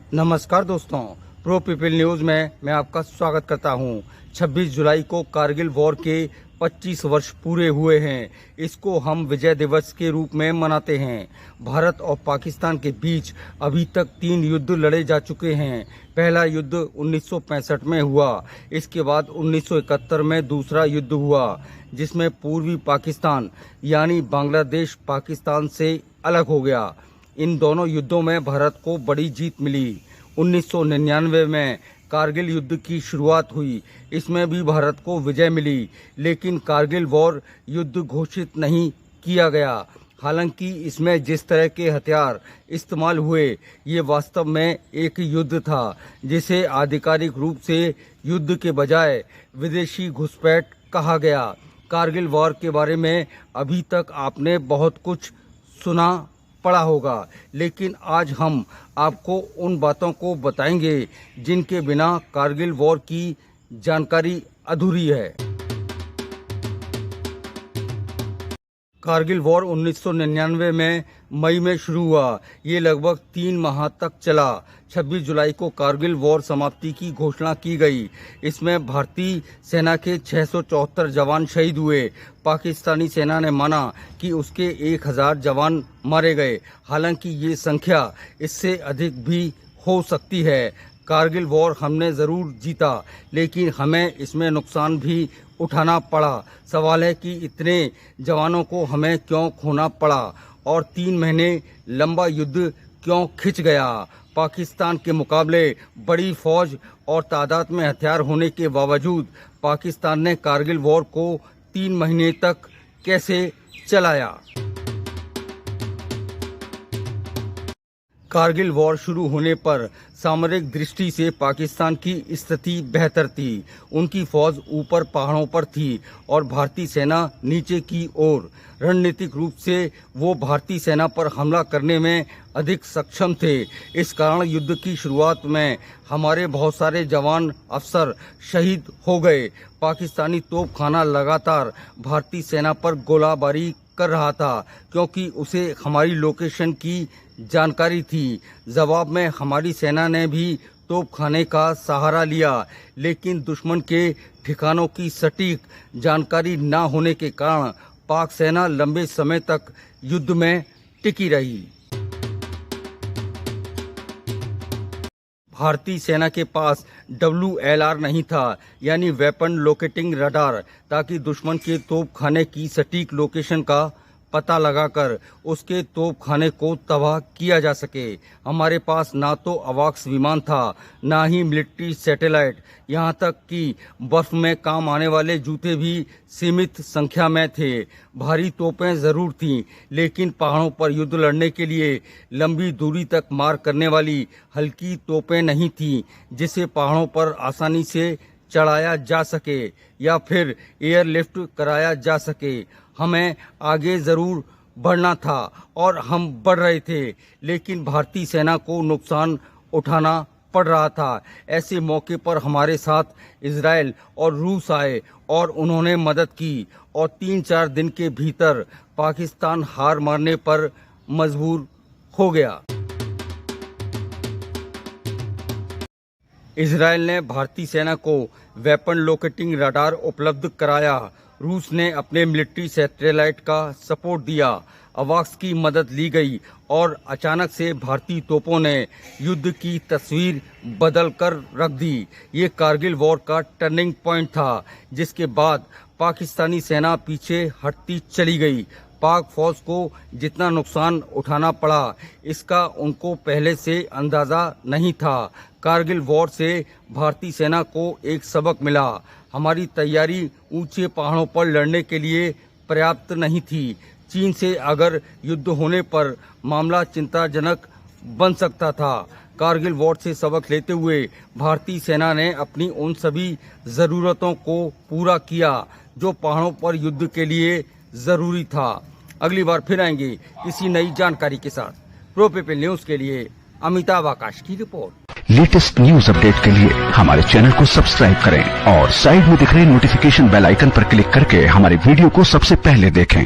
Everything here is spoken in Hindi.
नमस्कार दोस्तों, प्रो पीपल न्यूज़ में मैं आपका स्वागत करता हूं। 26 जुलाई को कारगिल वॉर के 25 वर्ष पूरे हुए हैं। इसको हम विजय दिवस के रूप में मनाते हैं। भारत और पाकिस्तान के बीच अभी तक 3 युद्ध लड़े जा चुके हैं। पहला युद्ध 1965 में हुआ। इसके बाद 1971 में दूसरा युद्ध हुआ, जिसमें पूर्वी पाकिस्तान यानी बांग्लादेश पाकिस्तान से अलग हो गया। इन दोनों युद्धों में भारत को बड़ी जीत मिली। 1999 में कारगिल युद्ध की शुरुआत हुई। इसमें भी भारत को विजय मिली, लेकिन कारगिल वॉर युद्ध घोषित नहीं किया गया। हालांकि इसमें जिस तरह के हथियार इस्तेमाल हुए, ये वास्तव में एक युद्ध था, जिसे आधिकारिक रूप से युद्ध के बजाय विदेशी घुसपैठ कहा गया। कारगिल वॉर के बारे में अभी तक आपने बहुत कुछ सुना पड़ा होगा, लेकिन आज हम आपको उन बातों को बताएंगे जिनके बिना कारगिल वॉर की जानकारी अधूरी है। कारगिल वॉर 1999 में मई में शुरू हुआ। ये लगभग 3 माह तक चला। 26 जुलाई को कारगिल वॉर समाप्ति की घोषणा की गई। इसमें भारतीय सेना के 674 जवान शहीद हुए। पाकिस्तानी सेना ने माना कि उसके 1000 जवान मारे गए। हालांकि ये संख्या इससे अधिक भी हो सकती है। कारगिल वॉर हमने ज़रूर जीता, लेकिन हमें इसमें नुकसान भी उठाना पड़ा। सवाल है कि इतने जवानों को हमें क्यों खोना पड़ा और 3 महीने लंबा युद्ध क्यों खिंच गया। पाकिस्तान के मुकाबले बड़ी फौज और तादाद में हथियार होने के बावजूद पाकिस्तान ने कारगिल वॉर को 3 महीने तक कैसे चलाया। कारगिल वॉर शुरू होने पर सामरिक दृष्टि से पाकिस्तान की स्थिति बेहतर थी। उनकी फौज ऊपर पहाड़ों पर थी और भारतीय सेना नीचे की ओर। रणनीतिक रूप से वो भारतीय सेना पर हमला करने में अधिक सक्षम थे। इस कारण युद्ध की शुरुआत में हमारे बहुत सारे जवान अफसर शहीद हो गए। पाकिस्तानी तोपखाना लगातार भारतीय सेना पर गोलाबारी कर रहा था, क्योंकि उसे हमारी लोकेशन की जानकारी थी। जवाब में हमारी सेना ने भी तोपखाने का सहारा लिया, लेकिन दुश्मन के ठिकानों की सटीक जानकारी न होने के कारण पाक सेना लंबे समय तक युद्ध में टिकी रही। भारतीय सेना के पास WLR नहीं था, यानी वेपन लोकेटिंग रडार, ताकि दुश्मन के तोपखाने की सटीक लोकेशन का पता लगाकर उसके तोपखाने को तबाह किया जा सके। हमारे पास ना तो अवाक्स विमान था, ना ही मिलिट्री सैटेलाइट। यहाँ तक कि बर्फ में काम आने वाले जूते भी सीमित संख्या में थे। भारी तोपें ज़रूर थीं, लेकिन पहाड़ों पर युद्ध लड़ने के लिए लंबी दूरी तक मार करने वाली हल्की तोपें नहीं थीं, जिसे पहाड़ों पर आसानी से चढ़ाया जा सके या फिर एयरलिफ्ट कराया जा सके। हमें आगे ज़रूर बढ़ना था और हम बढ़ रहे थे, लेकिन भारतीय सेना को नुकसान उठाना पड़ रहा था। ऐसे मौके पर हमारे साथ इजराइल और रूस आए और उन्होंने मदद की, और 3-4 दिन के भीतर पाकिस्तान हार मानने पर मजबूर हो गया। इजराइल ने भारतीय सेना को वेपन लोकेटिंग रडार उपलब्ध कराया। रूस ने अपने मिलिट्री सैटेलाइट का सपोर्ट दिया। अवाक्स की मदद ली गई और अचानक से भारतीय तोपों ने युद्ध की तस्वीर बदल कर रख दी। ये कारगिल वॉर का टर्निंग पॉइंट था, जिसके बाद पाकिस्तानी सेना पीछे हटती चली गई। पाक फौज को जितना नुकसान उठाना पड़ा, इसका उनको पहले से अंदाजा नहीं था। कारगिल वॉर से भारतीय सेना को एक सबक मिला। हमारी तैयारी ऊंचे पहाड़ों पर लड़ने के लिए पर्याप्त नहीं थी। चीन से अगर युद्ध होने पर मामला चिंताजनक बन सकता था। कारगिल वॉर से सबक लेते हुए भारतीय सेना ने अपनी उन सभी ज़रूरतों को पूरा किया जो पहाड़ों पर युद्ध के लिए ज़रूरी था। अगली बार फिर आएंगे किसी नई जानकारी के साथ। प्रो पीपल न्यूज़ के लिए अमिताभ आकाश की रिपोर्ट। लेटेस्ट न्यूज अपडेट के लिए हमारे चैनल को सब्सक्राइब करें और साइड में दिख रहे नोटिफिकेशन बेल आइकन पर क्लिक करके हमारे वीडियो को सबसे पहले देखें।